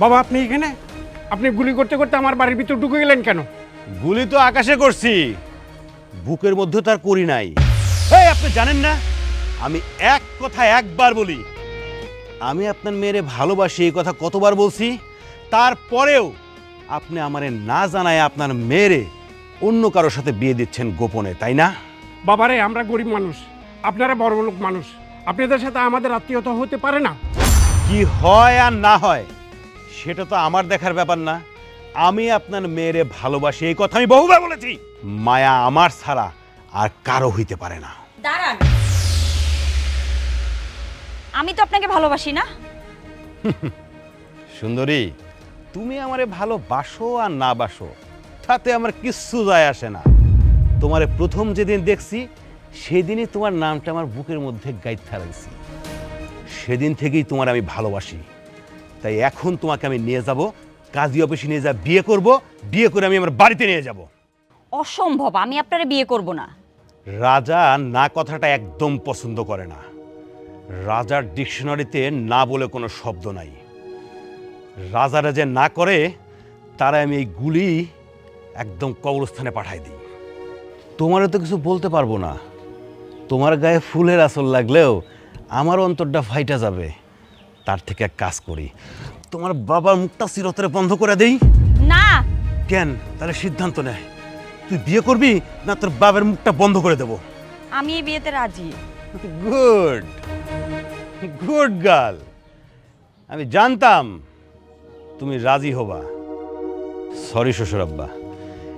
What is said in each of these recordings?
বাবা আপনি এখানে? আপনি গুলি করতে করতে আমার বাড়ির ভিতর ঢুকে গেলেন কেন? গুলি তো আকাশে করছি, বুকের মধ্যে তার করি নাই। আপনি জানেন না আমি এক কথা একবার বলি, আমি আপনার মেয়েরে ভালোবাসি, এই কথা কতবার বলছি। তারপরেও আপনি আমারে না জানায় আপনার মেয়েরে অন্য কারোর সাথে বিয়ে দিচ্ছেন গোপনে, তাই না? বাবারে আমরা গরিব মানুষ, আপনারা বড় লোক মানুষ, আপনাদের সাথে আমাদের আত্মীয়তা হতে পারে না। কি হয় আর না হয় সেটা তো আমার দেখার ব্যাপার না। আমি আপনার মেয়েরে ভালোবাসি, এই কথা আমি বহুবার বলেছি। মায়া আমার ছাড়া আর কারো হইতে পারে না। দাঁড়ান, আমি তো আপনাকে ভালোবাসি না। সুন্দরী, তুমি আমারে ভালোবাসো আর না বাসো তাতে আমার কিচ্ছু যায় আসে না। তোমারে প্রথম যেদিন দেখছি সেদিনই তোমার নামটা আমার বুকের মধ্যে গাইথা লাগছি। সেদিন থেকেই তোমার আমি ভালোবাসি। তাই এখন তোমাকে আমি নিয়ে যাব, কাজী অফিসে নিয়ে যা বিয়ে করব, বিয়ে করে আমি আমার বাড়িতে নিয়ে যাব। অসম্ভব, আমি আপনারে বিয়ে করব না। রাজা না কথাটা একদম পছন্দ করে না। রাজার ডিকশনারিতে না বলে কোনো শব্দ নাই। রাজারা যে না করে তারা আমি এই গুলি একদম কবরস্থানে পাঠাই দিই। তোমারও তো কিছু বলতে পারবো না। তোমার গায়ে ফুলের আসল লাগলেও আমার অন্তরটা ফাইটা যাবে। তার থেকে এক কাজ করি, তোমার বাবার মুখটা চিরতরে বন্ধ করে দেই। না। কেন? তাহলে সিদ্ধান্ত নেয়, তুই বিয়ে করবি না তোর বাবার মুখটা বন্ধ করে দেব? আমি এই বিয়েতে রাজি। গুড গুড গার্ল, আমি জানতাম তুমি রাজি হবা। সরি শ্বশুর আব্বা,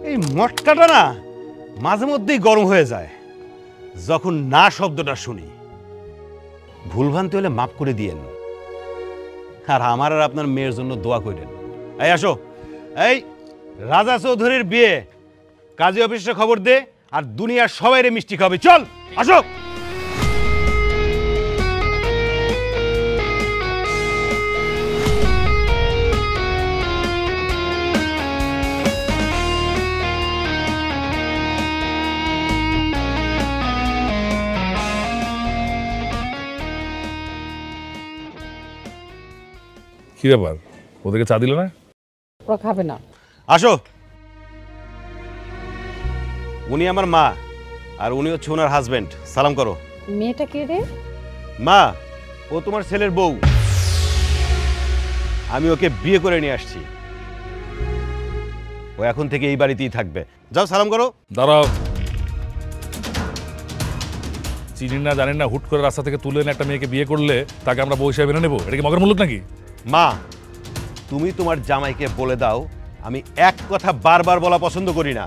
এই মটকাটা না মাঝে মধ্যেই গরম হয়ে যায় যখন না শব্দটা শুনি। ভুলভ্রান্তি হলে মাফ করে দিয়েন, আর আমার আর আপনার মেয়ের জন্য দোয়া করেন। এই আসো, এই রাজা চৌধুরীর বিয়ে, কাজী অফিসে খবর দে, আর দুনিয়ার সবাইরে মিষ্টি খাবে। চল আসো। কি ব্যাপার, ওদেরকে চা দিল না? ওরা খাবে না। আসো, উনি আমার মা আর উনি হচ্ছে ওনার হাজবেন্ড। সালাম করো। মেয়েটা কে রে? মা, ও তোমার ছেলের বউ। আমি ওকে বিয়ে করে নিয়ে আসছি। ও এখন থেকে এই বাড়িতেই থাকবে। যাও সালাম করো। দাঁড়াও, চিনি না জানেন না হুট করে রাস্তা থেকে তুলে এনে একটা মেয়েকে বিয়ে করলে তাকে আমরা বউ হিসেবে মেনে নেবো? এটা কি মগের মুলুক নাকি? মা, তুমি তোমার জামাইকে বলে দাও আমি এক কথা বারবার বলা পছন্দ করি না।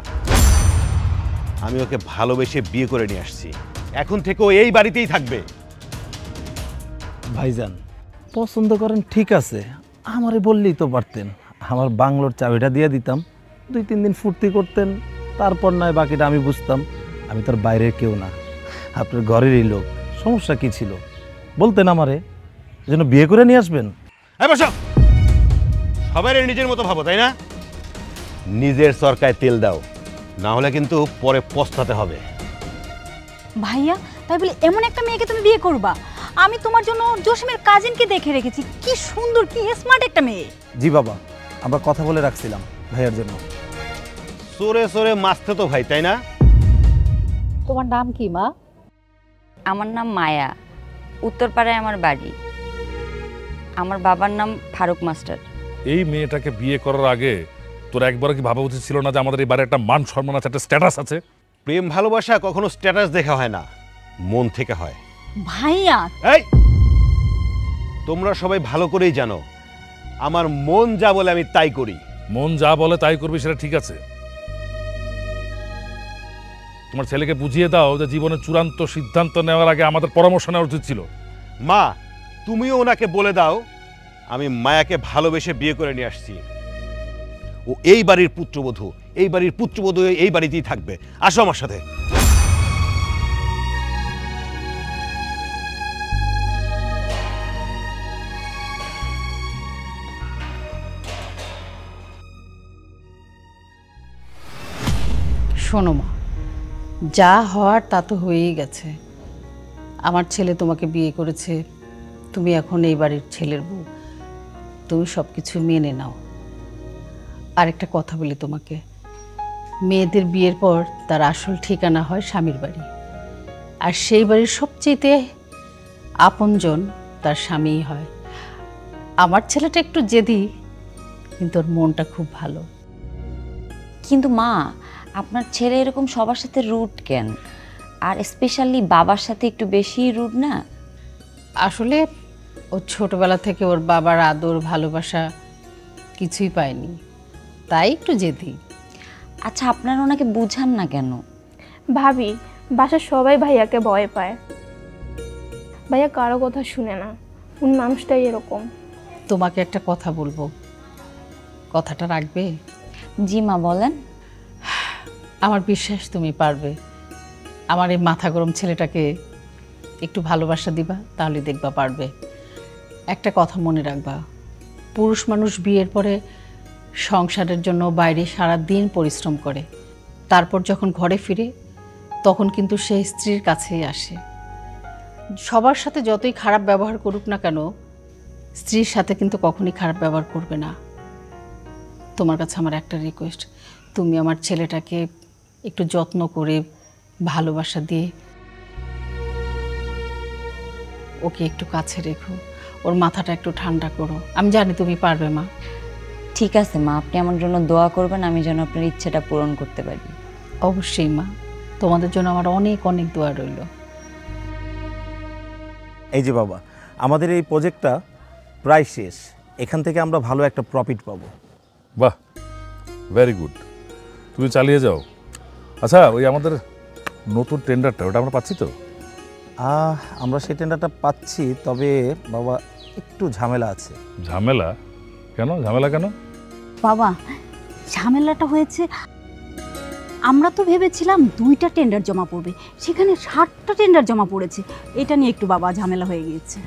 আমি ওকে ভালোবেসে বিয়ে করে নিয়ে আসছি, এখন থেকে ও এই বাড়িতেই থাকবে। ভাইজান, পছন্দ করেন ঠিক আছে, আমারে বললেই তো পারতেন। আমার বাংলোর চাবিটা দিয়ে দিতাম, 2-3 দিন ফুর্তি করতেন, তারপর নয় বাকিটা আমি বুঝতাম। আমি তোর বাইরের কেউ না, আপনার ঘরেরই লোক। সমস্যা কি ছিল বলতেন আমারে, যেন বিয়ে করে নিয়ে আসবেন। বসো, সবাই নিজের মতো ভাবো, তাই না? নিজের সরকায় তেল দাও, না হলে কিন্তু পরে পস্তাতে হবে। ভাইয়া, তাই বলে এমন একটা মেয়েকে তুমি বিয়ে করবা? আমি তোমার জন্য জসিমের কাজিনকে দেখে রেখেছি, কি সুন্দর, কি স্মার্ট একটা মেয়ে। জি বাবা, আমরা কথা বলে রাখছিলাম ভাইয়ার জন্য। সরে সরে মাসতে তো ভাই, তাই না? তোমার নাম কি মা? আমার নাম মায়া, উত্তরপাড়ায় আমার বাড়ি। আমার বাবার নাম ফারুক মাস্টার। এই মেয়েটাকে বিয়ে করার আগে তোর একবার কি ভাবা উচিত ছিল না যে আমাদের এই বাড়ির একটা মান সম্মান আছে, একটা স্ট্যাটাস আছে? প্রেম ভালোবাসা কখনো স্ট্যাটাস দেখা হয় না, মন থেকে হয়। ভাইয়া, এই তোমরা সবাই ভালো করেই জানো আমার মন যা বলে আমি তাই করি। মন যা বলে তাই করবি, সেটা ঠিক আছে। তোমার ছেলেকে বুঝিয়ে দাও যে জীবনের চূড়ান্ত সিদ্ধান্ত নেওয়ার আগে আমাদের পরামর্শ নেওয়া উচিত ছিল। মা, তুমিও ওনাকে বলে দাও আমি মায়াকে ভালোবেসে বিয়ে করে নিয়ে আসছি। ও এই বাড়ির পুত্রবধূ, এই বাড়ির পুত্রবধূ এই বাড়িতেই থাকবে। আসো আমার সাথে। শোনো মা, যা হওয়ার তা তো হয়েই গেছে। আমার ছেলে তোমাকে বিয়ে করেছে, তুমি এখন এই বাড়ির ছেলের বউ। তুমি সব কিছু মেনে নাও। আরেকটা কথা বলি তোমাকে, মেয়েদের বিয়ের পর তার আসল ঠিকানা হয় স্বামীর বাড়ি, আর সেই বাড়ির সবচেয়ে আপনজন তার স্বামীই হয়। আমার ছেলেটা একটু জেদি, কিন্তু ওর মনটা খুব ভালো। কিন্তু মা, আপনার ছেলে এরকম সবার সাথে রুড কেন? আর স্পেশালি বাবার সাথে একটু বেশি রুড না? আসলে ও ছোটবেলা থেকে ওর বাবার আদর ভালোবাসা কিছুই পায়নি, তাই একটু জেদি। আচ্ছা, আপনারা ওনাকে বুঝান না কেন? ভাবি, বাসার সবাই ভাইয়াকে ভয় পায়। ভাইয়া কারো কথা শুনে না, উনি মানুষটাই এরকম। তোমাকে একটা কথা বলবো, কথাটা রাখবে? জি মা, বলেন। আমার বিশ্বাস তুমি পারবে। আমার এই মাথা গরম ছেলেটাকে একটু ভালোবাসা দিবা, তাহলে দেখবা পারবে। একটা কথা মনে রাখবা, পুরুষ মানুষ বিয়ের পরে সংসারের জন্য বাইরে সারা দিন পরিশ্রম করে, তারপর যখন ঘরে ফিরে তখন কিন্তু সে স্ত্রীর কাছেই আসে। সবার সাথে যতই খারাপ ব্যবহার করুক না কেন, স্ত্রীর সাথে কিন্তু কখনই খারাপ ব্যবহার করবে না। তোমার কাছে আমার একটা রিকোয়েস্ট, তুমি আমার ছেলেটাকে একটু যত্ন করে ভালোবাসা দিয়ে ওকে একটু কাছে রেখো, ওর মাথাটা একটু ঠান্ডা করো। আমি জানি তুমি পারবে মা। ঠিক আছে মা, আপনি আমার জন্য দোয়া করবেন, আমি যেন আপনার ইচ্ছেটা পূরণ করতে পারি। অবশ্যই মা, তোমাদের জন্য আমার অনেক অনেক দোয়া রইল। এই যে বাবা, আমাদের এই প্রজেক্টটা প্রায় শেষ, এখান থেকে আমরা ভালো একটা প্রফিট পাবো। বাহ, ভেরি গুড, তুমি চালিয়ে যাও। আচ্ছা, ওই আমাদের নতুন টেন্ডারটা, ওটা আমরা পাচ্ছি তো? আমরা সেই টেন্ডারটা পাচ্ছি, তবে বাবা একটু ঝামেলা আছে। ঝামেলা কেন? ঝামেলা কেন? বাবা, ঝামেলাটা হয়েছে, আমরা তো ভেবেছিলাম 2টা টেন্ডার জমা পড়বে, সেখানে 7টা টেন্ডার জমা পড়েছে। এটা নিয়ে একটু বাবা ঝামেলা হয়ে গিয়েছে।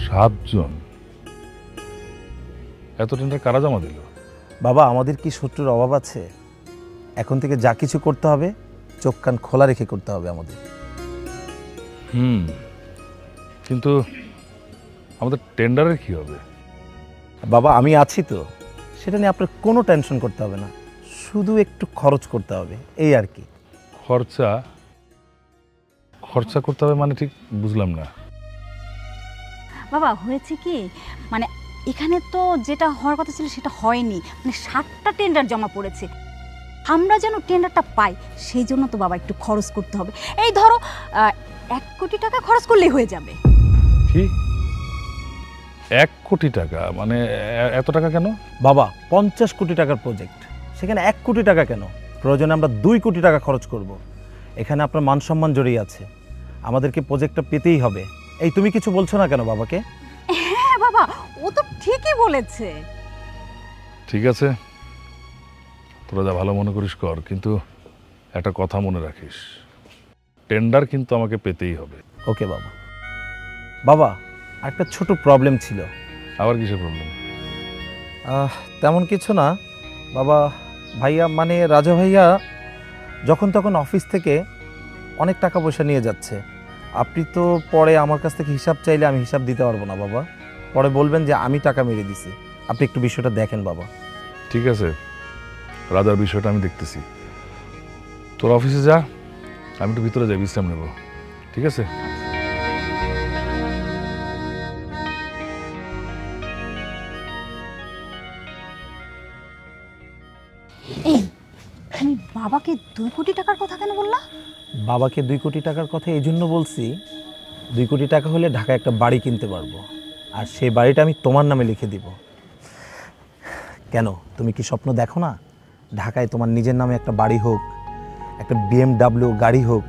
7 জন? এত টেন্ডার কারা জমা দিল? বাবা, আমাদের কি শত্রুর অভাব আছে? এখন থেকে যা কিছু করতে হবে চোখ কান খোলা রেখে করতে হবে আমাদের। কিন্তু আমাদের টেন্ডারের কি হবে? বাবা, আমি আছি তো, সেটা নিয়ে আপনার কোনো টেনশন করতে হবে না, শুধু একটু খরচ করতে হবে, এই আর কি। খরচা করতে হবে মানে ঠিক বুঝলাম না। বাবা, হয়েছে কি, মানে এখানে তো যেটা হওয়ার কথা ছিল সেটা হয়নি, মানে 7টা টেন্ডার জমা পড়েছে। আমরা যেন টেন্ডারটা পাই, সেই জন্য তো বাবা একটু খরচ করতে হবে। এই ধরো 1 কোটি টাকা খরচ করলেই হয়ে যাবে। কি 1 কোটি টাকা? মানে এত টাকা কেন? বাবা, 50 কোটি টাকার প্রজেক্ট, সেখানে 1 কোটি টাকা কেন? প্রয়োজনে আমরা 2 কোটি টাকা খরচ করব। এখানে আপনার মান সম্মান জড়িয়ে আছে, আমাদেরকে প্রজেক্টটা পেতেই হবে। এই তুমি কিছু বলছো না কেন বাবাকে? হ্যাঁ বাবা, ও তো ঠিকই বলেছে। ঠিক আছে, তোরা যা ভালো মনে করিস কর, কিন্তু একটা কথা মনে রাখিস, টেন্ডার কিন্তু আমাকে পেতেই হবে। ওকে বাবা। বাবা, একটা ছোট প্রবলেম ছিল। আবার কিসের প্রবলেম? তেমন কিছু না বাবা। ভাইয়া, মানে রাজা ভাইয়া যখন তখন অফিস থেকে অনেক টাকা পয়সা নিয়ে যাচ্ছে। আপনি তো পরে আমার কাছ থেকে হিসাব চাইলে আমি হিসাব দিতে পারবো না বাবা, পরে বলবেন যে আমি টাকা মেরে দিছি। আপনি একটু বিষয়টা দেখেন বাবা। ঠিক আছে, রাজার বিষয়টা আমি দেখতেছি। তোর অফিসে যা, আমি একটু ভিতরে যাই, বিশ্রাম নেব। ঠিক আছে? এই, তুমি বাবাকে 2 কোটি টাকার কথা কেন বললা? বাবাকে 2 কোটি টাকার কথা এই জন্য বলছি, 2 কোটি টাকা হলে ঢাকায় একটা বাড়ি কিনতে পারবো, আর সেই বাড়িটা আমি তোমার নামে লিখে দিব। কেন, তুমি কি স্বপ্ন দেখো না ঢাকায় তোমার নিজের নামে একটা বাড়ি হোক, একটা BMW গাড়ি হোক?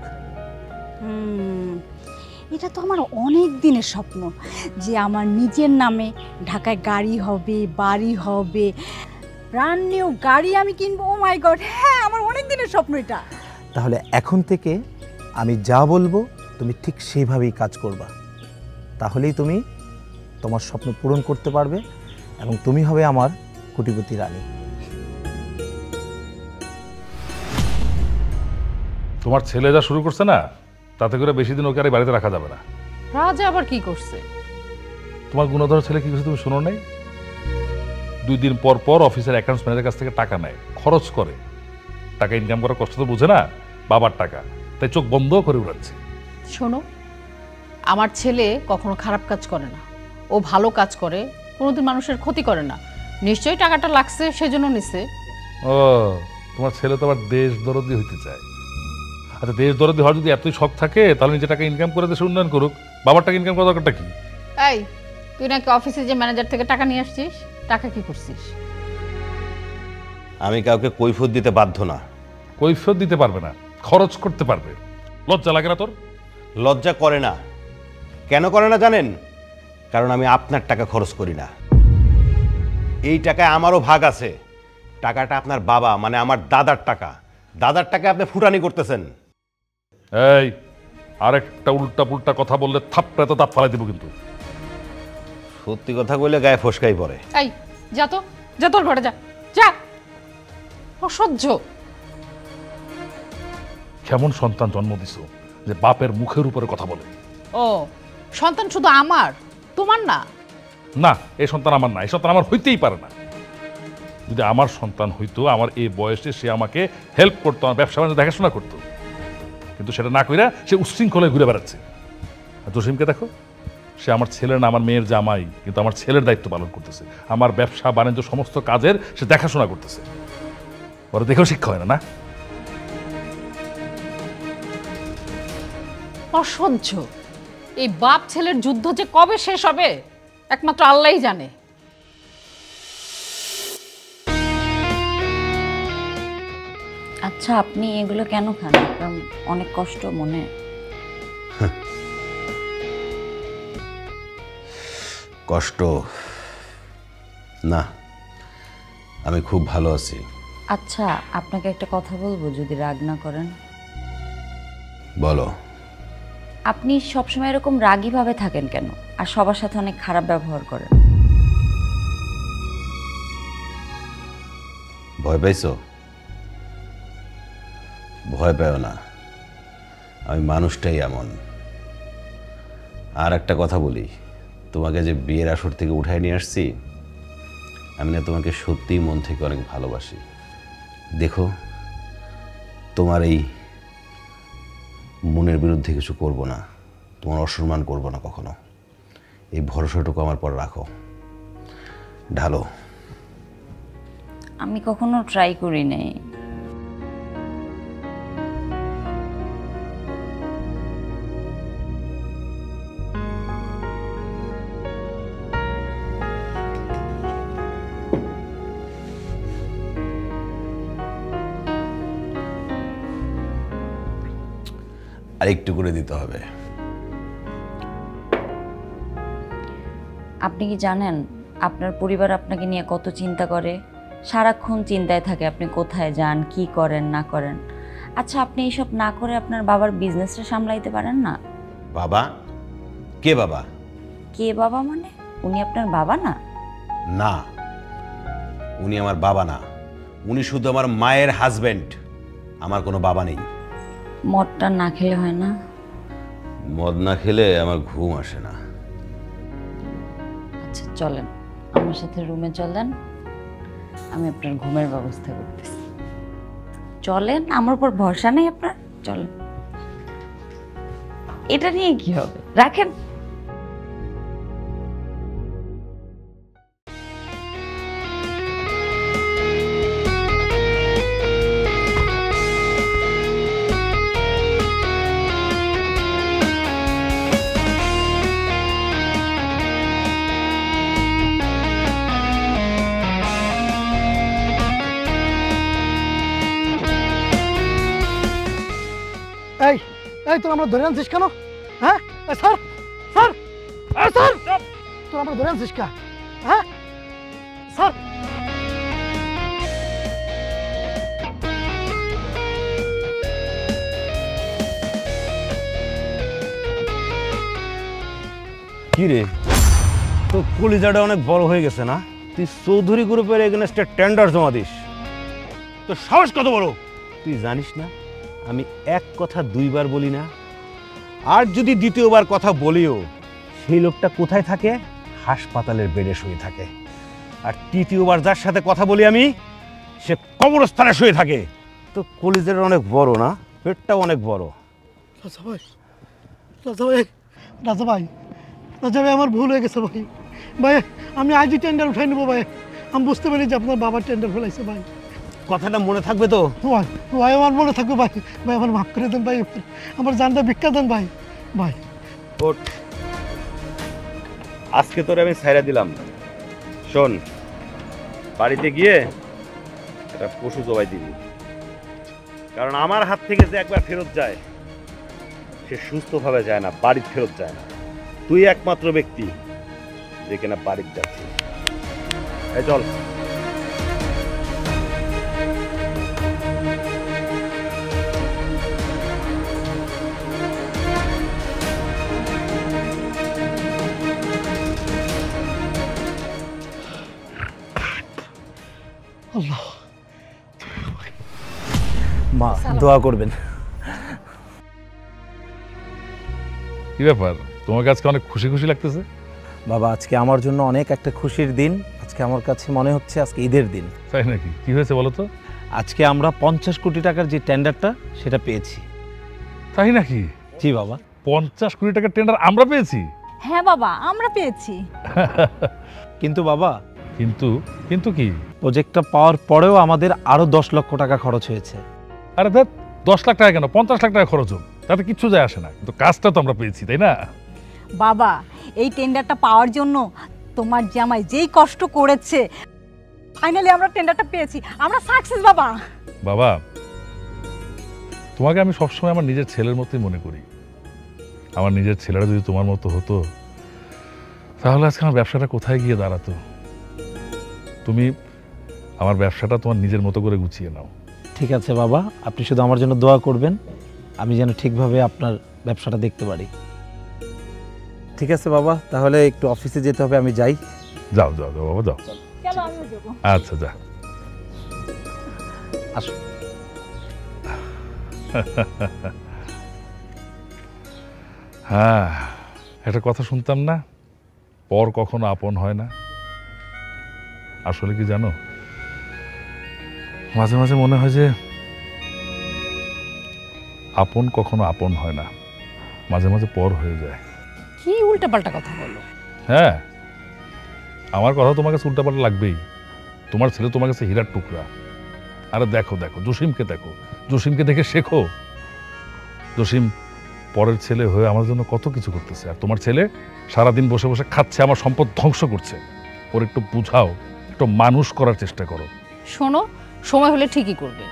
এটা তো আমার অনেক দিনের স্বপ্ন, যে আমার নিজের নামে ঢাকায় গাড়ি হবে, বাড়ি হবে, ব্র্যান্ড নিউ গাড়ি আমি কিনবো। ও মাই গড, হ্যাঁ, আমার অনেক দিনের স্বপ্ন এটা। তাহলে এখন থেকে আমি যা বলবো তুমি ঠিক সেইভাবেই কাজ করবা, তাহলেই তুমি তোমার স্বপ্ন পূরণ করতে পারবে এবং তুমি হবে আমার কোটিপতি রানী। তোমার ছেলে যা শুরু করছে না, তাতে করে বেশি দিন ওকে আর এই বাড়িতে রাখা যাবে না। রাজা আবার কি করছে? তোমার গুণধর ছেলে কি কিছু তুমি শোনো নাই? 2 দিন পর পর অফিসের অ্যাকাউন্টস ম্যানেজারের কাছ থেকে টাকা নেয়, খরচ করে। টাকা ইনকাম করার কষ্ট তো বুঝে না, বাবার টাকা, তাই চোখ বন্ধ করে উড়াচ্ছে। শোনো, আমার ছেলে কখনো খারাপ কাজ করে না, ও ভালো কাজ করে, কোনোদিন মানুষের ক্ষতি করে না। নিশ্চয়ই টাকাটা লাগছে সেজন্য নিছে। ও, তোমার ছেলে তো আবার দেশ দরদি হইতে চায়। আচ্ছা, দেশ দরদি হওয়ার যদি এতই শখ থাকে তাহলে নিজে টাকা ইনকাম করে দেশে উন্নয়ন করুক। বাবার টাকা ইনকাম করার দরকারটা কি? এই, তুই নাকি অফিসে যে ম্যানেজার থেকে টাকা নিয়ে আসছিস, টাকা কি করছিস? আমি কাউকে কৈফিয়ত দিতে বাধ্য না। কৈফিয়ত দিতে পারবে না, খরচ করতে পারবে। লজ্জা লাগে না তোর? লজ্জা করে না। কেন করে না জানেন? কারণ আমি আপনার টাকা খরচ করি না। এই টাকায় আমারও ভাগ আছে। টাকাটা আপনার বাবা মানে আমার দাদার টাকা। দাদার টাকা আপনি ফুটানি করতেছেন। এই, আরেকটা উল্টা পুল্টা কথা বললে থাপড়ে তো দাঁত ফালাই দেবো কিন্তু। সত্যি কথা বললে গায়ে ফসকাই পড়ে। এই, যা তো, যা তোর ঘরে যা, যা। অসহ্য। কেমন সন্তান জন্ম দিছো যে বাপের মুখের উপরে কথা বলে? ও, সন্তান শুধু আমার, তোমার না? না, এই সন্তান আমার না, এই সন্তান আমার হইতেই পারে না। যদি আমার সন্তান হইতো, আমার এই বয়সে সে আমাকে হেল্প করতো, আমার ব্যবসা বাণিজ্য দেখাশোনা করতো, কিন্তু সেটা না কইরা সে উচ্ছৃঙ্খলায় ঘুরে বেড়াচ্ছে। আর জসিমকে দেখো, সে আমার ছেলের না আমার মেয়ের জামাই, কিন্তু আমার ছেলের দায়িত্ব পালন করতেছে। আমার ব্যবসা বাণিজ্য সমস্ত কাজের সে দেখাশোনা করতেছে। ওরা দেখেও শিক্ষা হয় না, না? অসহ্য। এই বাপ ছেলের যুদ্ধ যে কবে শেষ হবে একমাত্র আল্লাহই জানে। আচ্ছা, আপনি এগুলো কেন খান? আপনার অনেক কষ্ট মনে? কষ্ট না, আমি খুব ভালো আছি। আচ্ছা, আপনাকে একটা কথা বলবো, যদি রাগ না করেন। বলো। আপনি সবসময় এরকম রাগীভাবে থাকেন কেন, আর সবার সাথে অনেক খারাপ ব্যবহার করেন? ভয় পাইছো? ভয় পেও না, আমি মানুষটাই এমন। আর একটা কথা বলি, তোমাকে যে বিয়ের আসর থেকে উঠায় নিয়ে আসছি, আমি না তোমাকে সত্যিই মন থেকে অনেক ভালোবাসি। দেখো, তোমার এই মনের বিরুদ্ধে কিছু করব না, তোমার অসম্মান করব না কখনো। এই ভরসাটুকু আমার পর রাখো, ঢালো। আমি কখনো ট্রাই করি নাই। আর একটু করে দিতে হবে। আপনি কি জানেন আপনার পরিবার আপনাকে নিয়ে কত চিন্তা করে? সারাক্ষণ চিন্তায় থাকে আপনি কোথায় যান, কি করেন না করেন। আচ্ছা, আপনি এইসব না করে আপনার বাবার বিজনেসটা সামলাইতে পারেন না? বাবা? কে বাবা? কে বাবা মানে? উনি আপনার বাবা না? না, উনি আমার বাবা না, উনি শুধু আমার মায়ের হাজবেন্ড। আমার কোনো বাবা নেই। মদটা না খেলে হয় না? মদ না খেলে আমার ঘুম আসে না। আচ্ছা, চলেন আমার সাথে রুমে চলেন, আমি আপনার ঘুমের ব্যবস্থা করতেছি। চলেন, আমার উপর ভরসা নেই আপনার? চলেন। এটা নিয়ে কি হবে, রাখেন। এই এই তোর আমরা ধরে আনছিস কেন? হ্যাঁ স্যার, স্যার, স্যার, তোর আমরা ধরে আনছিস কে? হ্যাঁ স্যার, কি রে, তো কলিজাটা অনেক বড় হয়ে গেছে না? তুই চৌধুরী গ্রুপের এগেনস্টে টেন্ডার জমা দিস, তো সাহস কত বড়! তুই জানিস না আমি এক কথা দুইবার বলি না, আর যদি দ্বিতীয়বার কথা বলিও সেই লোকটা কোথায় থাকে হাসপাতালের বেডে শুয়ে থাকে, আর তৃতীয়বার যার সাথে কথা বলি আমি সে কবরস্থানে শুয়ে থাকে। তো কলিজের অনেক বড় না, পেটটাও অনেক বড়। রাজা ভাই, রাজা ভাই, রাজা ভাই, রাজা ভাই, আমার ভুল হয়ে গেছে ভাই। ভাই আমি আজই টেন্ডার উঠাই নেবো ভাই। আমি বুঝতে পারি যে আপনার বাবার টেন্ডার ফেলাইছে ভাই। কথাটা মনে থাকবে তো? ভাই ভাই আমার মনে থাকবে ভাই। ভাই আমার মাফ করে দেন ভাই, আমার জানটা ভিক্ষা দেন ভাই। ভাই ওঠ, আজকে তোরে আমি ছাইরা দিলাম। শোন, বাড়িতে গিয়ে একটা পশু জবাই দিবি, কারণ আমার হাত থেকে যে একবার ফেরত যায় সে সুস্থভাবে যায় না, বাড়িতে ফেরত যায় না। তুই একমাত্র ব্যক্তি যে কিনা বাড়িতে যাচ্ছে। এই চল। আল্লাহ, মা দোয়া করবেন। কি ব্যাপার, তোমার কাছে অনেক খুশি খুশি লাগতেছে? বাবা আজকে আমার জন্য অনেক একটা খুশির দিন। আজকে আমার কাছে মনে হচ্ছে আজকে ঈদের দিন। তাই নাকি? কি হয়েছে বলো তো? আজকে আমরা 50 কোটি টাকার যে টেন্ডারটা সেটা পেয়েছি। তাই নাকি? জি বাবা। 50 কোটি টাকার টেন্ডার আমরা পেয়েছি? হ্যাঁ বাবা, আমরা পেয়েছি। কিন্তু বাবা, কিন্তু কিন্তু কি? প্রজেক্টটা পাওয়ার পরেও আমাদের আরো 10 লক্ষ টাকা খরচ হয়েছে। আরে দেখ, 10 লাখ টাকা কেন, 50 লাখ টাকা খরচ হোক, তাতে কিচ্ছু যায় আসে না, কিন্তু কাজটা তো আমরা পেয়েছি, তাই না? বাবা, এই টেন্ডারটা পাওয়ার জন্য তোমার জামাই যেই কষ্ট করেছে, ফাইনালি আমরা টেন্ডারটা পেয়েছি, আমরা সাকসেস বাবা। বাবা, তোমাকে আমি সবসময় আমার নিজের ছেলের মতোই মনে করি। আমার নিজের ছেলেরা যদি তোমার মতো হতো তাহলে আজকে আমার ব্যবসাটা কোথায় গিয়ে দাঁড়াতো। তুমি আমার ব্যবসাটা তোমার নিজের মতো করে গুছিয়ে নাও। ঠিক আছে বাবা, আপনি শুধু আমার জন্য দোয়া করবেন, আমি যেন ঠিকভাবে আপনার ব্যবসাটা দেখতে পারি। ঠিক আছে বাবা, তাহলে একটু অফিসে যেতে হবে, আমি যাই। যাও যাও যাও বাবা, যাও। চলো আমিও যাবো। আচ্ছা, যা। আসো। হ্যাঁ, একটা কথা শুনতাম না, পর কখনো আপন হয় না। আসলে কি জানো, মাঝে মাঝে মনে হয় যে আপন কখনো আপন হয় না, মাঝে মাঝে পর হয়ে যায়। কি উল্টাপাল্টা কথা বলো? হ্যাঁ, আমার কথা তোমার কাছে উল্টাপাল্টা লাগবেই। তোমার ছেলে তোমার কাছে হীরার টুকরা। আরে দেখো দেখো, জসিমকে দেখো, জসিমকে দেখে শেখো। জসিম পরের ছেলে হয়ে আমার জন্য কত কিছু করতেছে, আর তোমার ছেলে সারাদিন বসে বসে খাচ্ছে, আমার সম্পদ ধ্বংস করছে। ওর একটু বুঝাও, একটু মানুষ করার চেষ্টা করো। শোনো, সময় হলে ঠিকই করবে।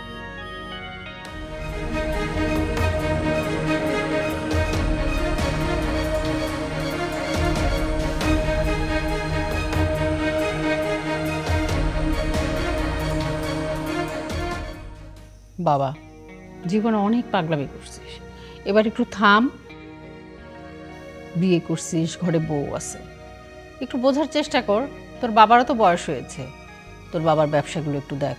বাবা, জীবনে অনেক পাগলামি করছিস, এবার একটু থাম। বিয়ে করছিস, ঘরে বউ আছে, একটু বোঝার চেষ্টা কর। তোর বাবারও তো বয়স হয়েছে, তোর বাবার ব্যবসাগুলো একটু দেখ।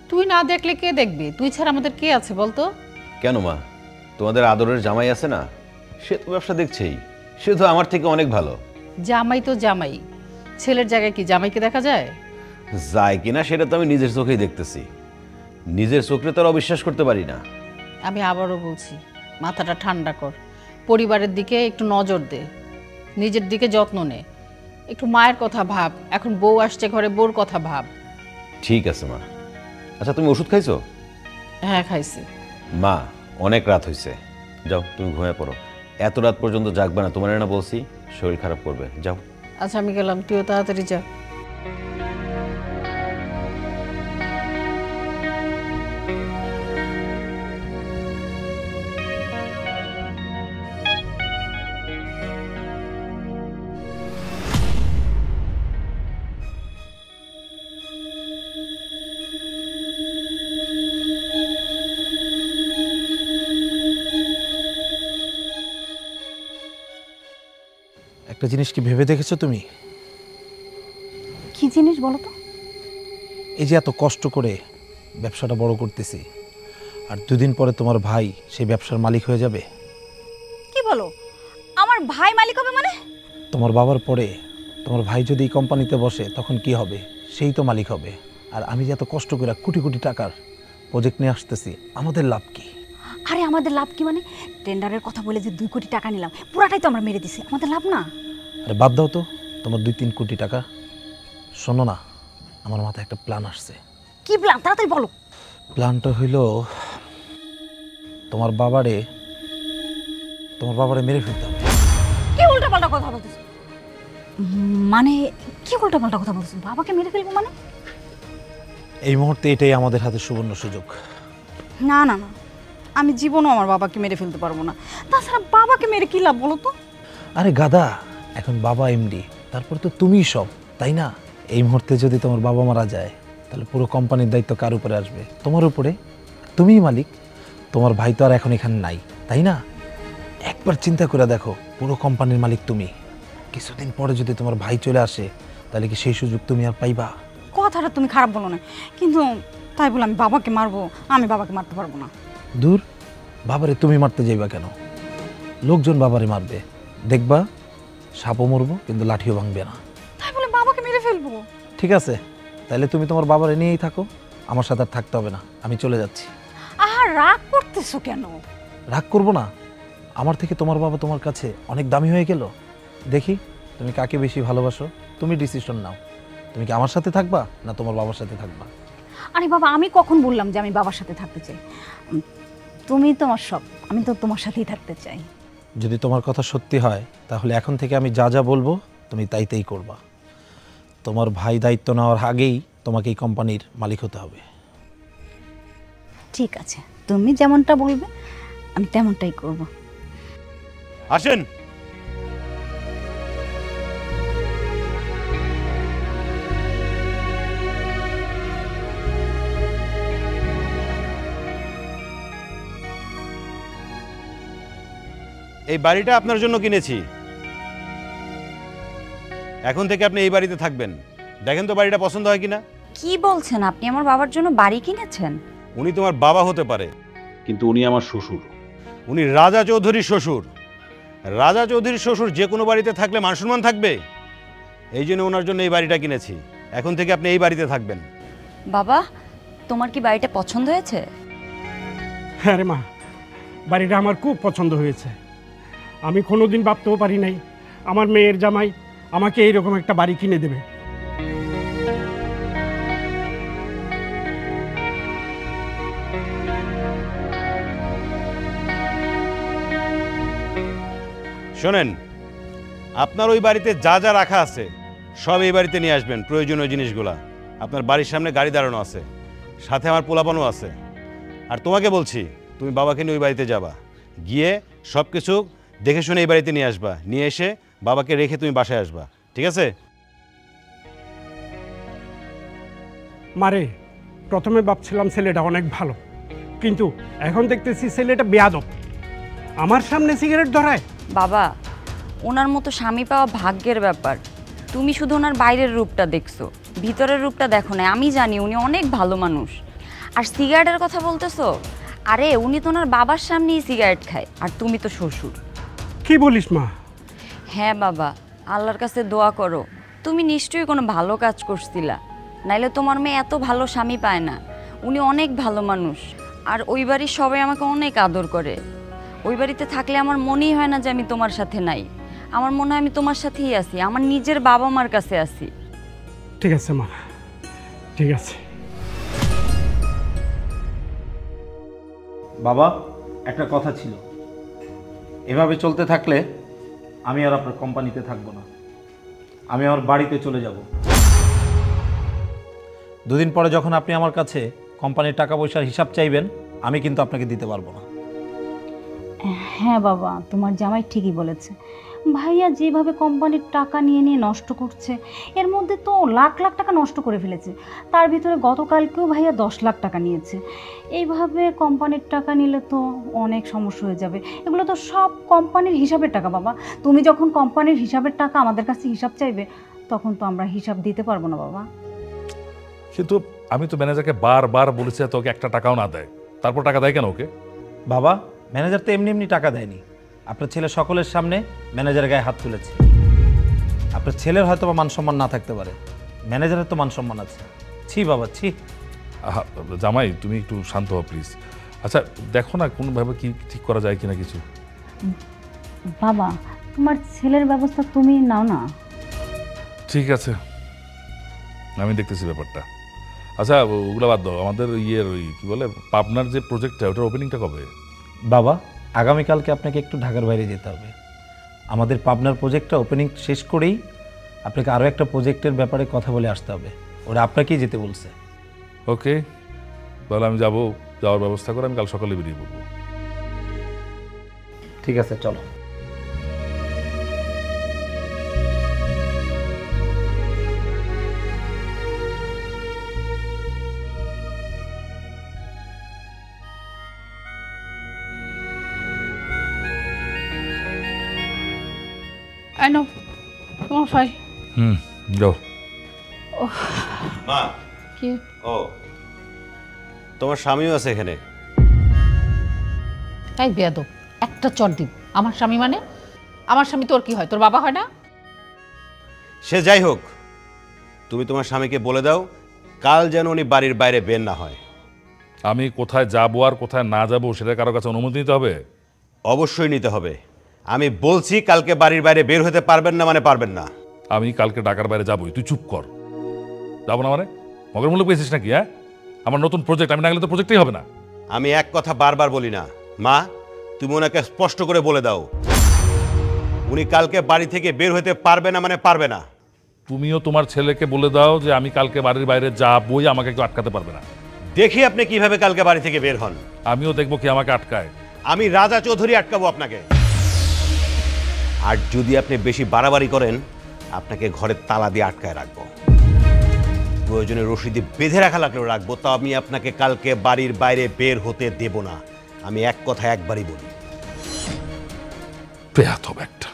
তুই না দেখলে কে দেখবে? তুই ছাড়া আমাদের কে আছে বলতো? কেন মা, তোমাদের আদরের জামাই আছে না, সে তো ব্যবসা দেখছেই, সে তো আমার থেকে অনেক ভালো। জামাই তো জামাই, ছেলের জায়গায় কি জামাইকে দেখা যায়? যায় কিনা সেটা তো আমি নিজের চোখেই দেখতেছি, নিজের চোখে তো আর অবিশ্বাস করতে পারি না। আমি আবারও বলছি, মাথাটা ঠান্ডা কর, পরিবারের দিকে একটু নজর দে, নিজের দিকে যত্ন নে, একটু মায়ের কথা ভাব। এখন বউ আসছে ঘরে, বউর কথা ভাব। ঠিক আছে মা। আচ্ছা, তুমি ওষুধ খাইছো? হ্যাঁ খাইছি। মা, অনেক রাত হয়েছে, যাও তুমি ঘুমিয়ে পড়ো। এত রাত পর্যন্ত জাগবে না, তোমার না বলছি, শরীর খারাপ করবে, যাও। আচ্ছা আমি গেলাম, তুইও তাড়াতাড়ি যা। একটা জিনিস কি ভেবে দেখেছো তুমি? কি জিনিস বলো তো? এই যে এত কষ্ট করে ব্যবসাটা বড় করতেছি, আর দুদিন পরে তোমার ভাই সেই ব্যবসার মালিক হয়ে যাবে। কি বলো? আমার ভাই মালিক হবে মানে? তোমার বাবার পরে তোমার ভাই যদি এই কোম্পানিতে বসে তখন কি হবে? সেই তো মালিক হবে। আর আমি যে এত কষ্ট করে কোটি কোটি টাকার প্রজেক্ট নিয়ে আসতেছি, আমাদের লাভ কি? আরে আমাদের লাভ কি মানে? টেন্ডারের কথা বলে যে 2 কোটি টাকা নিলাম, পুরাটাই তো আমরা মেরে দিছি, আমাদের লাভ না? আরে বাদ দাও তো তোমার 2-3 কোটি টাকা। শোনো না, আমার মাথায় একটা প্ল্যান আসছে। কি প্ল্যান? তাড়াতাড়ি বলো। প্ল্যানটা হইল তোমার বাবারে মেরে ফেলতে হবে। কি উল্টাপাল্টা কথা বলতেছো? মানে কি উল্টাপাল্টা কথা বলতেছো? বাবাকে মেরে ফেলবো মানে? এই মুহূর্তে এটাই আমাদের হাতে সুবর্ণ সুযোগ। না না না, আমি জীবনও আমার বাবাকে মেরে ফেলতে পারবো না। তাছাড়া বাবাকে মেরে কি লাভ বলো তো? আরে গাদা, এখন বাবা এমডি, তারপর তো তুমিই সব, তাই না? এই মুহূর্তে যদি তোমার বাবা মারা যায় তাহলে পুরো কোম্পানির দায়িত্ব কার উপরে আসবে? তোমার উপরে। তুমিই মালিক, তোমার ভাই তো আর এখন এখানে নাই, তাই না? একবার চিন্তা করে দেখো, পুরো কোম্পানির মালিক তুমি। কিছুদিন পরে যদি তোমার ভাই চলে আসে তাহলে কি সেই সুযোগ তুমি আর পাইবা? কথাটা তুমি খারাপ বলো না, কিন্তু তাই বলে আমি বাবাকে মারবো? আমি বাবাকে মারতে পারবো না। দূর, বাবারে তুমি মারতে যাইবা কেন? লোকজন বাবারে মারবে, দেখবা সাপও মরবো কিন্তু লাঠিও ভাঙবে না। তাই বলে বাবাকে মেরে ফেলবো? ঠিক আছে, তাহলে তুমি তোমার বাবারে নিয়েই থাকো, আমার সাথে আর থাকতে হবে না, আমি চলে যাচ্ছি। আর রাগ করতেছো কেন? রাগ করবো না, আমার থেকে তোমার বাবা তোমার কাছে অনেক দামি হয়ে গেল। দেখি তুমি কাকে বেশি ভালোবাসো, তুমি ডিসিশন নাও। তুমি কি আমার সাথে থাকবা না তোমার বাবার সাথে থাকবা? আরে বাবা, আমি কখন বললাম যে আমি বাবার সাথে থাকতে চাই? তুমি তোমার সব, আমি তো তোমার সাথেই থাকতে চাই। যদি তোমার কথা সত্যি হয় তাহলে এখন থেকে আমি যা যা বলবো তুমি তাই করবা। তোমার ভাই দায়িত্ব নেওয়ার আগেই তোমাকে এই কোম্পানির মালিক হতে হবে। ঠিক আছে, তুমি যেমনটা বলবে আমি তেমনটাই করব। আসেন। এই বাড়িটা আপনার জন্য কিনেছি, এখন থেকে আপনি এই বাড়িতে থাকবেন। দেখেন তো বাড়িটা পছন্দ হয় কিনা। কি বলছেন? আপনি আমার বাবার জন্য বাড়ি কিনেছেন? উনি তোমার বাবা হতে পারে, কিন্তু উনি আমার শ্বশুর। উনি রাজা চৌধুরীর শ্বশুর। রাজা চৌধুরীর শ্বশুর যে কোনো বাড়িতে থাকলে মান সম্মান থাকবে, এই জন্য ওনার জন্য এই বাড়িটা কিনেছি। এখন থেকে আপনি এই বাড়িতে থাকবেন। বাবা, তোমার কি বাড়িটা পছন্দ হয়েছে? হ্যাঁ রে মা, বাড়িটা আমার খুব পছন্দ হয়েছে। আমি কোনোদিন ভাবতেও পারি নাই আমার মেয়ের জামাই আমাকে এইরকম একটা বাড়ি কিনে দেবে। শোনেন, আপনার ওই বাড়িতে যা যা রাখা আছে সব এই বাড়িতে নিয়ে আসবেন। প্রয়োজনীয় জিনিসগুলা আপনার বাড়ির সামনে গাড়ি দাঁড়ানো আছে, সাথে আমার পোলাপানও আছে। আর তোমাকে বলছি, তুমি বাবাকে নিয়ে ওই বাড়িতে যাবা, গিয়ে সব কিছু দেখে শুনে এই বাড়িতে নিয়ে আসবা, নিয়ে এসে বাবাকে রেখে তুমি বাসায় আসবা, ঠিক আছে? মারে, প্রথমে ভাবছিলাম ছেলেটা অনেক ভালো, কিন্তু এখন দেখতেছি ছেলেটা বেয়াদব, আমার সামনে সিগারেট ধরায়। বাবা, ওনার মতো স্বামী পাওয়া ভাগ্যের ব্যাপার। তুমি শুধু ওনার বাইরের রূপটা দেখছো, ভিতরের রূপটা দেখো না। আমি জানি উনি অনেক ভালো মানুষ। আর সিগারেটের কথা বলতেছো, আরে উনি তো ওনার বাবার সামনেই সিগারেট খায়, আর তুমি তো শ্বশুর। কি বলিস মা? হ্যাঁ বাবা, আল্লাহর কাছে দোয়া করো, তুমি নিশ্চয়ই কোনো ভালো কাজ করছিলা, নাইলে তোমার মেয়ে এত ভালো স্বামী পায় না। উনি অনেক ভালো মানুষ, আর ওই বাড়ির সবাই আমাকে অনেক আদর করে। ওই বাড়িতে থাকলে আমার মনেই হয় না যে আমি তোমার সাথে নাই। আমার মনে হয় আমি তোমার সাথেই আছি, আমার নিজের বাবা মার কাছে আছি। ঠিক আছে মা, ঠিক আছে। বাবা, একটা কথা ছিল, এভাবে চলতে থাকলে আমি আর আপনার কোম্পানিতে থাকবো না, আমি আমার বাড়িতে চলে যাব। দুদিন পরে যখন আপনি আমার কাছে কোম্পানির টাকা পয়সার হিসাব চাইবেন, আমি কিন্তু আপনাকে দিতে পারবো না। হ্যাঁ বাবা, তোমার জামাই ঠিকই বলেছে। ভাইয়া যেভাবে কোম্পানির টাকা নিয়ে নষ্ট করছে, এর মধ্যে তো লাখ লাখ টাকা নষ্ট করে ফেলেছে। তার ভিতরে গতকালকেও ভাইয়া 10 লাখ টাকা নিয়েছে। এইভাবে কোম্পানির টাকা নিলে তো অনেক সমস্যা হয়ে যাবে। এগুলো তো সব কোম্পানির হিসাবের টাকা বাবা। তুমি যখন কোম্পানির হিসাবের টাকা আমাদের কাছে হিসাব চাইবে, তখন তো আমরা হিসাব দিতে পারবো না বাবা। কিন্তু আমি তো ম্যানেজারকে বারবার বলেছি তোকে একটা টাকাও না দেয়, তারপর টাকা দেয় কেন ওকে? বাবা, ম্যানেজার তো এমনি এমনি টাকা দেয়নি, আপনার ছেলে সকলের সামনে ম্যানেজারের গায়ে হাত তুলেছে। আপনার ছেলের হয়তো বা মান সম্মান না থাকতে পারে, ম্যানেজারের তো মান সম্মান আছে। ছি বাবা ছি। আহা, জামাই তুমি একটু শান্ত হও প্লিজ। আচ্ছা দেখো না কোনোভাবে কি ঠিক করা যায় কিনা কিছু। বাবা তোমার ছেলের ব্যবস্থা তুমি নাও না। ঠিক আছে, আমি দেখতেছি ব্যাপারটা। আচ্ছা ওগুলো বাদ দাও, আমাদের ইয়ের ওই কী বলে পাবনার যে প্রজেক্টটা ওটার ওপেনিংটা কবে? বাবা আগামীকালকে আপনাকে একটু ঢাকার বাইরে যেতে হবে। আমাদের পাবনার প্রজেক্টটা ওপেনিং শেষ করেই আপনাকে আরও একটা প্রজেক্টের ব্যাপারে কথা বলে আসতে হবে। ওরা আপনাকেই যেতে বলছে। ওকে, তাহলে আমি যাবো, যাওয়ার ব্যবস্থা করে আমি কাল সকালে বেরিয়ে পড়বো। ঠিক আছে চলো। আই নো তোমার ফাই। যাও। মা কি? ও তোমার স্বামীও আছে এখানে? তাই বেয়াদব, একটা চট দিব। আমার স্বামী মানে? আমার স্বামী তোর কি হয়? তোর বাবা হয় না? সে যাই হোক, তুমি তোমার স্বামীকে বলে দাও কাল যেন উনি বাড়ির বাইরে বের না হয়। আমি কোথায় যাবো আর কোথায় না যাবো সেটা কারো কাছে অনুমতি নিতে হবে? অবশ্যই নিতে হবে। আমি বলছি কালকে বাড়ির বাইরে বের হতে পারবেন না মানে পারবেন না। আমি কালকে ঢাকার বাইরে যাবোই, তুই চুপ কর। যাবো না মানে মগের মূল্য পেয়েছিস নাকি? হ্যাঁ, আমার নতুন প্রজেক্ট, আমি না গেলে তো প্রজেক্টই হবে না। আমি এক কথা বারবার বলি না মা, তুমি ওনাকে স্পষ্ট করে বলে দাও উনি কালকে বাড়ি থেকে বের হতে পারবে না মানে পারবে না। তুমিও তোমার ছেলেকে বলে দাও যে আমি কালকে বাড়ির বাইরে যাবোই, আমাকে কেউ আটকাতে পারবে না। দেখি আপনি কিভাবে কালকে বাড়ি থেকে বের হন। আমিও দেখবো কি আমাকে আটকায়। আমি রাজা চৌধুরী আটকাবো আপনাকে। আর যদি আপনি বেশি বাড়াবাড়ি করেন আপনাকে ঘরে তালা দিয়ে আটকায় রাখবো, প্রয়োজনে রশি দিয়ে বেঁধে রাখা লাগলেও রাখবো, তা আমি আপনাকে কালকে বাড়ির বাইরে বের হতে দেব না। আমি এক কথা একবারই বলি। বেয়াদব একটা,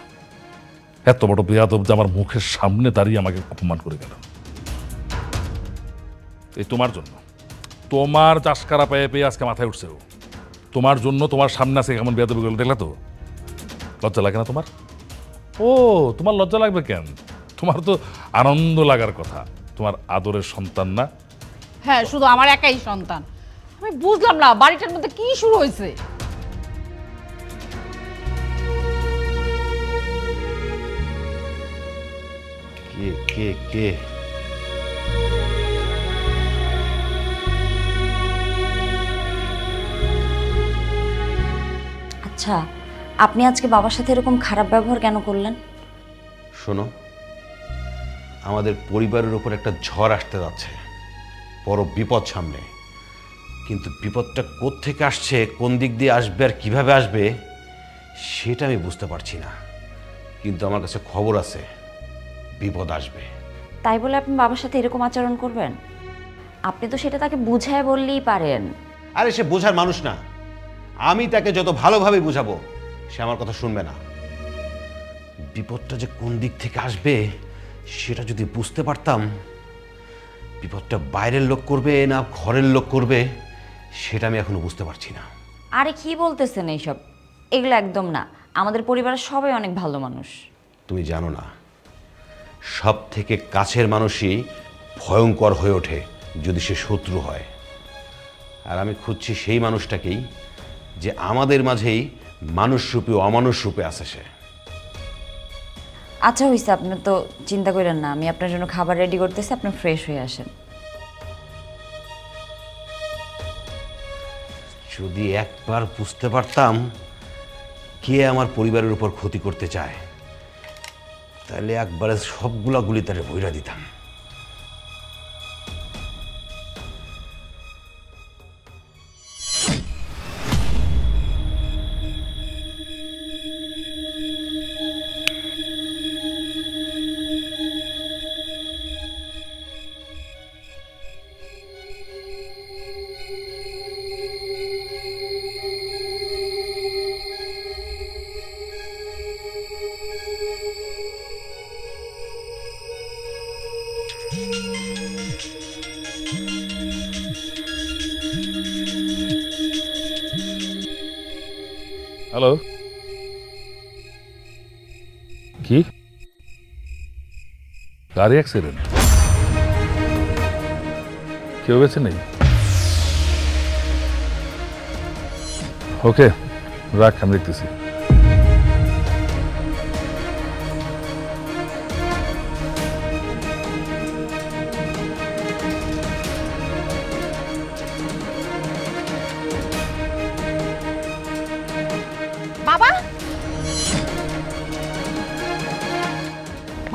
এত বড় বেয়াদব যে আমার মুখের সামনে দাঁড়িয়ে আমাকে অপমান করে গেল। এই তোমার জন্য, তোমার চাষকারা পেয়ে পেয়ে আজকে মাথায় উঠছে ও। তোমার জন্য তোমার সামনে আছে কেমন বেয়াদবি করলো দেখলা তো? লজ্জা লাগে না তোমার? ও তোমার লজ্জা লাগবে কেন? তোমার তো আনন্দ লাগার কথা, তোমার আদরের সন্তান না? হ্যাঁ, শুধু আমার একাই সন্তান। আমি বুঝলাম না বাড়িটার মধ্যে কি শুরু হয়েছে। কে কে কে? আচ্ছা, আপনি আজকে বাবার সাথে এরকম খারাপ ব্যবহার কেন করলেন? শোনো, আমাদের পরিবারের উপর একটা ঝড় আসতে যাচ্ছে, বড় বিপদ সামনে। কিন্তু বিপদটা কোত্থেকে আসছে, কোন দিক দিয়ে আসবে আর কিভাবে আসবে সেটা আমি বুঝতে পারছি না। কিন্তু আমার কাছে খবর আছে বিপদ আসবে। তাই বলে আপনি বাবার সাথে এরকম আচরণ করবেন? আপনি তো সেটা তাকে বুঝায় বললেই পারেন। আরে সে বোঝার মানুষ না। আমি তাকে যত ভালোভাবে বুঝাবো সে আমার কথা শুনবে না। বিপদটা যে কোন দিক থেকে আসবে সেটা যদি বুঝতে পারতাম, বিপদটা বাইরের লোক করবে না ঘরের লোক করবে সেটা আমি এখনো বুঝতে পারছি না। আরে কি বলতেছেন এইসব? এগুলো একদম না। আমাদের পরিবারের সবাই অনেক ভালো মানুষ। তুমি জানো না, সব থেকে কাছের মানুষই ভয়ঙ্কর হয়ে ওঠে যদি সে শত্রু হয়। আর আমি খুঁজছি সেই মানুষটাকেই যে আমাদের মাঝেই মানুষ রূপে ও অমানুষ রূপে আছে সে। আচ্ছা হইছে, আপনি তো চিন্তা করেন না, আমি আপনার জন্য খাবার রেডি করতেছি, আপনি ফ্রেশ হয়ে আসেন। যদি একবার বুঝতে পারতাম কে আমার পরিবারের উপর ক্ষতি করতে চায়, তাহলে একবারে সবগুলা গুলি তারে ভইরা দিতাম। হ্যালো, কি গাড়ি অ্যাক্সিডেন্ট? কেউ বেঁচে নেই? ওকে রাখ, আমি দেখতেছি। বাবা,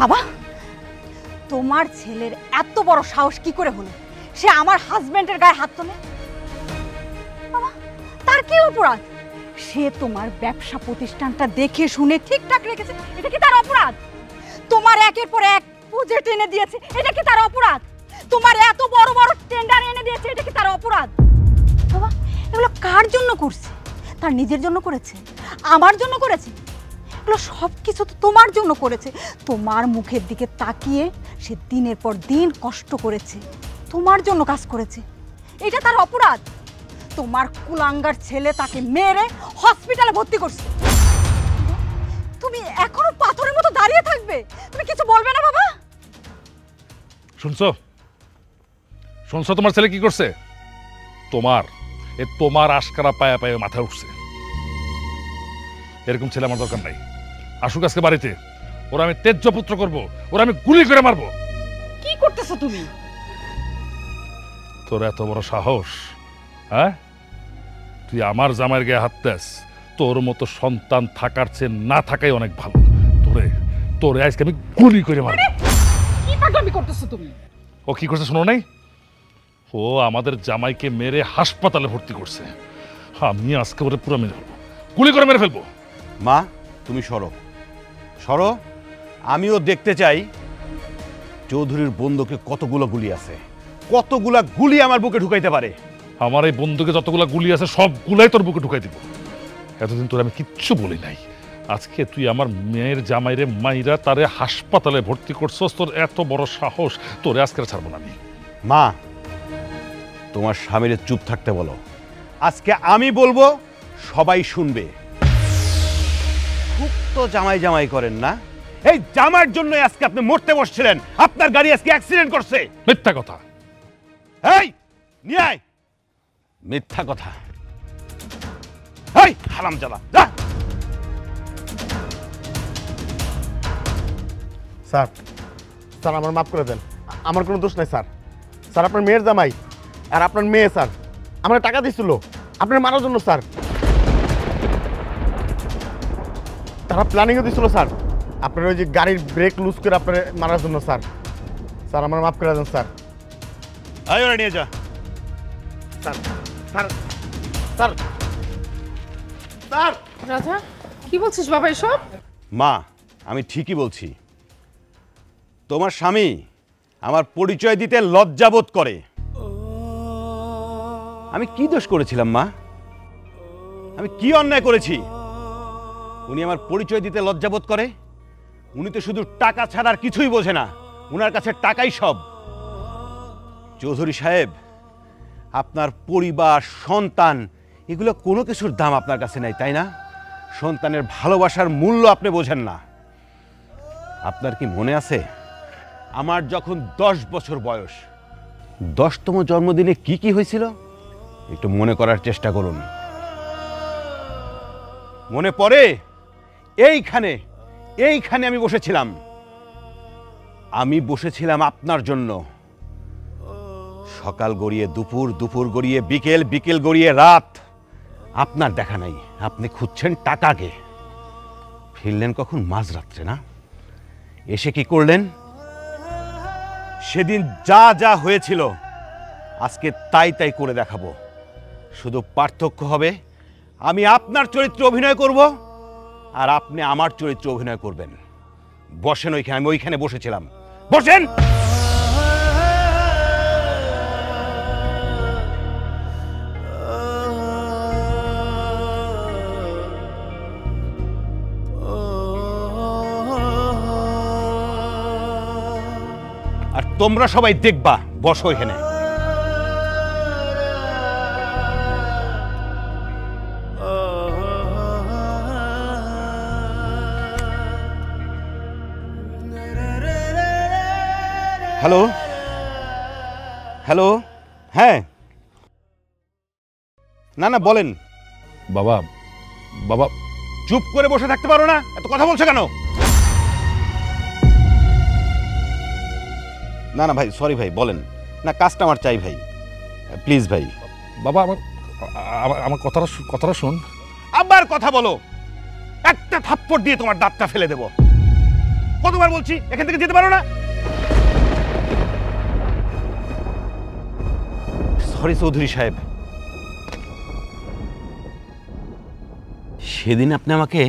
বাবা, তোমার ছেলের এত বড় সাহস কি করে হলো সে আমার হাজবেন্ডের গায়ে হাত তোলে? বাবা, তার কি অপরাধ? সে তোমার ব্যবসা প্রতিষ্ঠানটা দেখে শুনে ঠিকঠাক রেখেছে, এটা কি তার অপরাধ? তোমার একের পর এক প্রজেক্ট এনে দিয়েছে, এটা কি তার অপরাধ? তোমার এত বড় বড় টেন্ডার এনে দিয়েছে, এটা কি তার অপরাধ? বাবা, এগুলো কার জন্য করছে? তার নিজের জন্য করেছে? আমার জন্য করেছে? এগুলো সব কিছু তো তোমার জন্য করেছে। তোমার মুখের দিকে তাকিয়ে সে দিনের পর দিন কষ্ট করেছে, তোমার জন্য কাজ করেছে, এটা তার অপরাধ? তোমার কুলাঙ্গার ছেলে তাকে মেরে হসপিটালে ভর্তি করছে, তুমি এখনো পাথরের মতো দাঁড়িয়ে থাকবে? তুমি কিছু বলবে না বাবা? শুনছো শুনছো তোমার ছেলে কি করছে? তোমার আশকারা পায়ে পায়ে মাথা উঠছে। এরকম ছেলে আমার দরকার নাই। আসুক আজকে বাড়িতে, ওরা আমি তেজ্য পুত্র করবো, ওরা আমি গুলি করে মারবো। কি করতেছো তুমি? তোর এত বড় সাহস, হ্যাঁ? তুই আমার জামাইয়ের গায়ে হাত দেস? তোর মতো সন্তান থাকার চেয়ে না থাকাই অনেক ভালো। তোরে আজকে আমি গুলি করে মারবো। কি পাগলামি করতেছো তুমি? ও কি করছে শোনো নাই? ও আমাদের জামাইকে মেরে হাসপাতালে ভর্তি করছে। আমি আজকে ওরে পুরো মেরে ফেলবো, গুলি করে মেরে ফেলবো। মা তুমি সরো সরো, আমিও দেখতে চাই চৌধুরীর বন্ধুকে কতগুলো গুলি আছে, কতগুলা গুলি আমার বুকে ঢুকাইতে পারে। আমার এই বন্ধুকে যতগুলা গুলি আছে সবগুলাই তোর বুকে ঢুকাই দিব। এতদিন তোর আমি কিচ্ছু বলি নাই, আজকে তুই আমার মেয়ের জামাইরে মাইরা তারে হাসপাতালে ভর্তি করছস। তোর এত বড় সাহস, তোরে আজকে ছাড়বো না আমি। মা তোমার স্বামীরে চুপ থাকতে বলো, আজকে আমি বলবো, সবাই শুনবে। খুব তো জামাই জামাই করেন না? এই জামার জন্য আজকে আপনি মরতে বসছিলেন, আপনার গাড়ি আজকে অ্যাক্সিডেন্ট করছে। মিথ্যা কথা। এই নিয়ে আয়। মিথ্যা কথা। এই হারামজাদা, যা। স্যার স্যার আমার মাফ করে দেন, আমার কোনো দোষ নাই স্যার। স্যার আপনার মেয়ের জামাই আর আপনার মেয়ে স্যার আমার টাকা দিচ্ছিল আপনার মারার জন্য স্যার। তারা প্ল্যানিংও দিচ্ছিল স্যার আপনার ওই যে গাড়ির ব্রেক লুজ করে আপনার মারার জন্য স্যার। স্যার আমার মাফ করে দেন স্যার। আয় ওরা নিয়ে যা। Sir sir sir sir. রাজা, কি বলছিস বাবা এসব? মা আমি ঠিকই বলছি, তোমার স্বামী আমার পরিচয় দিতে লজ্জাবোধ করে। আমি কি দোষ করেছিলাম মা? আমি কি অন্যায় করেছি উনি আমার পরিচয় দিতে লজ্জাবোধ করে? উনি তো শুধু টাকা ছাড়ার কিছুই বোঝে না, উনার কাছে টাকাই সব। চৌধুরী সাহেব, আপনার পরিবার, সন্তান, এগুলো কোনো কিছুর দাম আপনার কাছে নাই, তাই না? সন্তানের ভালোবাসার মূল্য আপনি বোঝেন না। আপনার কি মনে আছে আমার যখন 10 বছর বয়স, 10তম জন্মদিনে কি কি হয়েছিল? একটু মনে করার চেষ্টা করুন। মনে পড়ে? এইখানে আমি বসেছিলাম। আমি বসেছিলাম আপনার জন্য। সকাল গড়িয়ে দুপুর, দুপুর গড়িয়ে বিকেল, বিকেল গড়িয়ে রাত। আপনার দেখা নাই, আপনি খুঁজছেন টাকাকে। ফিরলেন কখন? মাঝরাত্রে না? এসে কি করলেন? সেদিন যা যা হয়েছিল আজকে তাই তাই করে দেখাবো। শুধু পার্থক্য হবে আমি আপনার চরিত্রে অভিনয় করব আর আপনি আমার চরিত্রে অভিনয় করবেন। বসেন ওইখানে, আমি ওইখানে বসেছিলাম। বসেন। আর তোমরা সবাই দেখবা, বসো এখানে। হ্যালো হ্যালো, হ্যাঁ, না না বলেন। বাবা বাবা চুপ করে বসে থাকতে পারো না? এত কথা বলছো কেন? না না ভাই, সরি ভাই, বলেন না, কাস্টমার চাই ভাই, প্লিজ ভাই। বাবা আমার আমার কথাটা শোন। আবার কথা বলো, একটা থাপ্পড় দিয়ে তোমার দাঁতটা ফেলে দেব। কতবার বলছি এখান থেকে যেতে পারো না? সরি চৌধুরী সাহেব, সেদিন আপনি আমাকে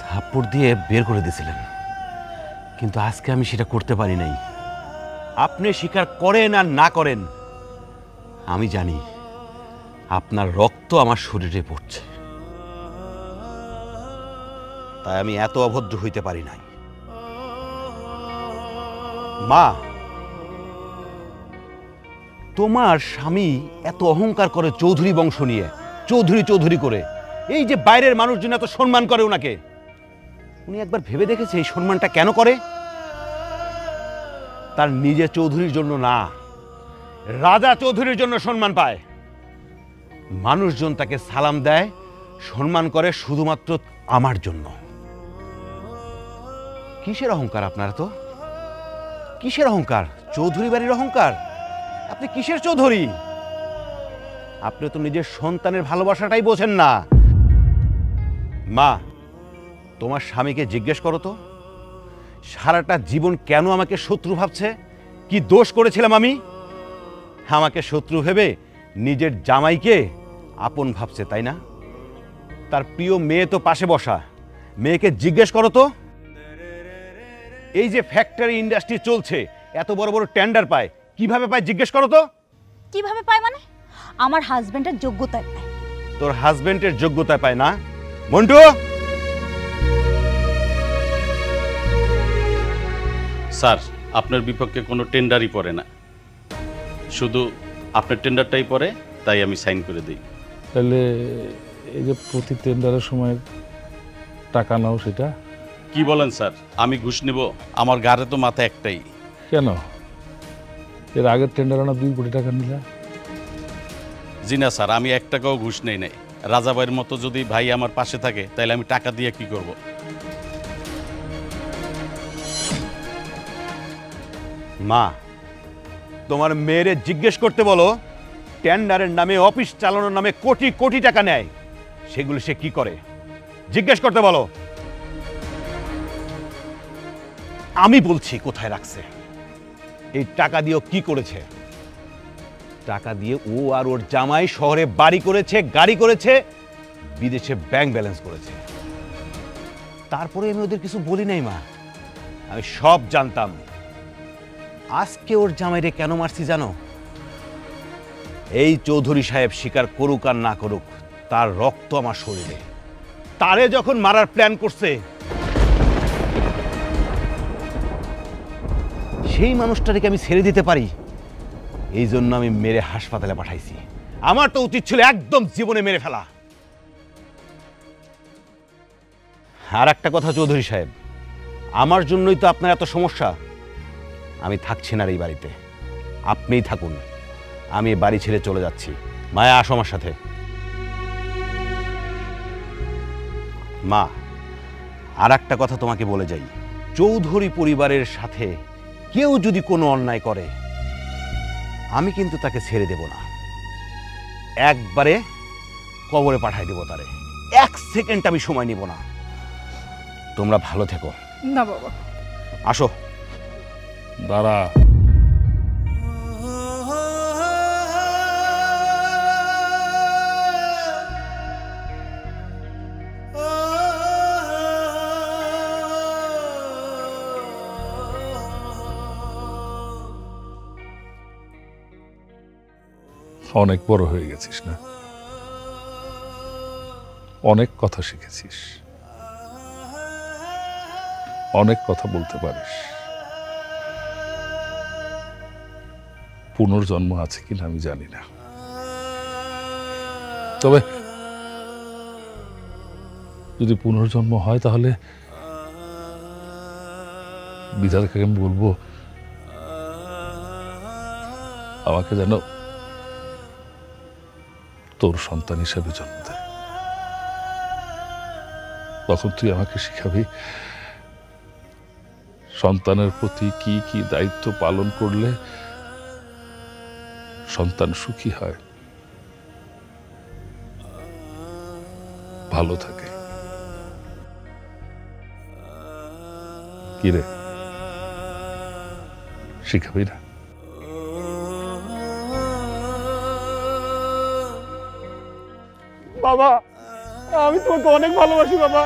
থাপ্পড় দিয়ে বের করে দিয়েছিলেন, কিন্তু আজকে আমি সেটা করতে পারি নাই। আপনি স্বীকার করেন আর না করেন, আমি জানি আপনার রক্ত আমার শরীরে পড়ছে, তাই আমি এত অভদ্র হইতে পারি নাই। মা, তোমার স্বামী এত অহংকার করে চৌধুরী বংশ নিয়ে, চৌধুরী চৌধুরী করে, এই যে বাইরের মানুষজন এত সম্মান করে ওনাকে, উনি একবার ভেবে দেখেছে এই সম্মানটা কেন করে? তার নিজের চৌধুরীর জন্য না, রাজা চৌধুরীর জন্য সম্মান পায়। মানুষজন তাকে সালাম দেয়, সম্মান করে শুধুমাত্র আমার জন্য। কিসের অহংকার আপনার? তো কিসের অহংকার? চৌধুরী বাড়ির অহংকার? আপনি কিসের চৌধুরী? আপনি তো নিজের সন্তানের ভালোবাসাটাই বোঝেন না। মা, তোমার স্বামীকে জিজ্ঞেস করো তো, সারাটা জীবন কেন আমাকে শত্রু ভাবছে? কি দোষ করেছিলাম আমি? আমাকে শত্রু ভেবে নিজের জামাইকে আপন ভাবছে, তাই না? তার প্রিয় মেয়ে তো পাশে বসা, মেয়েকে জিজ্ঞেস করো তো। এই যে ফ্যাক্টরি ইন্ডাস্ট্রি চলছে, এত বড় বড় টেন্ডার পায়, কিভাবে পায় জিজ্ঞেস করো তো। কিভাবে পায় মানে? আমার হাজবেন্ডের যোগ্যতায় পায়। তোর হাজবেন্ডের যোগ্যতায় পায় না? মন্টু, স্যার, আপনার বিপক্ষে কোনো টেন্ডারই পড়ে না, শুধু আপনার টেন্ডারটাই পড়ে, তাই আমি সাইন করে দিই। তাহলে এই যে প্রতি টেন্ডারের সময় টাকা নাও, সেটা কি বলেন স্যার? আমি ঘুষ নেব? আমার গাড়ে তো মাথা একটাই। কেন? এর আগের টেন্ডারে না 2 কোটি টাকা নিলা? জি না স্যার, আমি 1 টাকাও ঘুষ নেই নাই। রাজাবাইয়ের মতো যদি ভাই আমার পাশে থাকে, তাহলে আমি টাকা দিয়ে কি করব? মা, তোমার মেয়েরে জিজ্ঞেস করতে বলো, টেন্ডারের নামে, অফিস চালানোর নামে কোটি কোটি টাকা নেয়, সেগুলো সে কি করে? জিজ্ঞেস করতে বলো। আমি বলছি কোথায় রাখছে, এই টাকা দিয়ে কি করেছে। টাকা দিয়ে ও আর ওর জামাই শহরে বাড়ি করেছে, গাড়ি করেছে, বিদেশে ব্যাংক ব্যালেন্স করেছে। তারপরে আমি ওদের কিছু বলি নাই মা, আমি সব জানতাম। আজকে ওর জামাইরে কেন মারছি জানো? এই চৌধুরী সাহেব স্বীকার করুক আর না করুক, তার রক্ত আমার শরীরে। তারে যখন মারার প্ল্যান করছে, সেই মানুষটাকে আমি ছেড়ে দিতে পারি? এই জন্য আমি মেরে হাসপাতালে পাঠাইছি। আমার তো উচিত ছিল একদম জীবনে মেরে ফেলা। আর একটা কথা চৌধুরী সাহেব, আমার জন্যই তো আপনার এত সমস্যা। আমি থাকছি না এই বাড়িতে, আপনিই থাকুন। আমি বাড়ি ছেড়ে চলে যাচ্ছি। মায়া, আসো আমার সাথে। মা, আর একটা কথা তোমাকে বলে যাই, চৌধুরী পরিবারের সাথে কেউ যদি কোনো অন্যায় করে, আমি কিন্তু তাকে ছেড়ে দেব না, একবারে কবরে পাঠাই দেব তারে। 1 সেকেন্ড আমি সময় নিব না। তোমরা ভালো থেকো। না বাবা, আসো। দাঁড়া। অনেক বড় হয়ে গেছিস না? অনেক কথা শিখেছিস, অনেক কথা বলতে পারিস। পুনর্জন্ম আছে কিনা আমি জানি না, তবে যদি পুনর্জন্ম হয় তাহলে বিধাতাকে আমি বলবো আমাকে যেন তোর সন্তান হিসেবে জন্ম দেয়। তখন তুই আমাকে শিখাবি সন্তানের প্রতি কি কি দায়িত্ব পালন করলে সন্তান সুখী হয়, ভালো থাকে। কিরে, শিখাবি না? বাবা, আমি তোমাকে অনেক ভালোবাসি বাবা।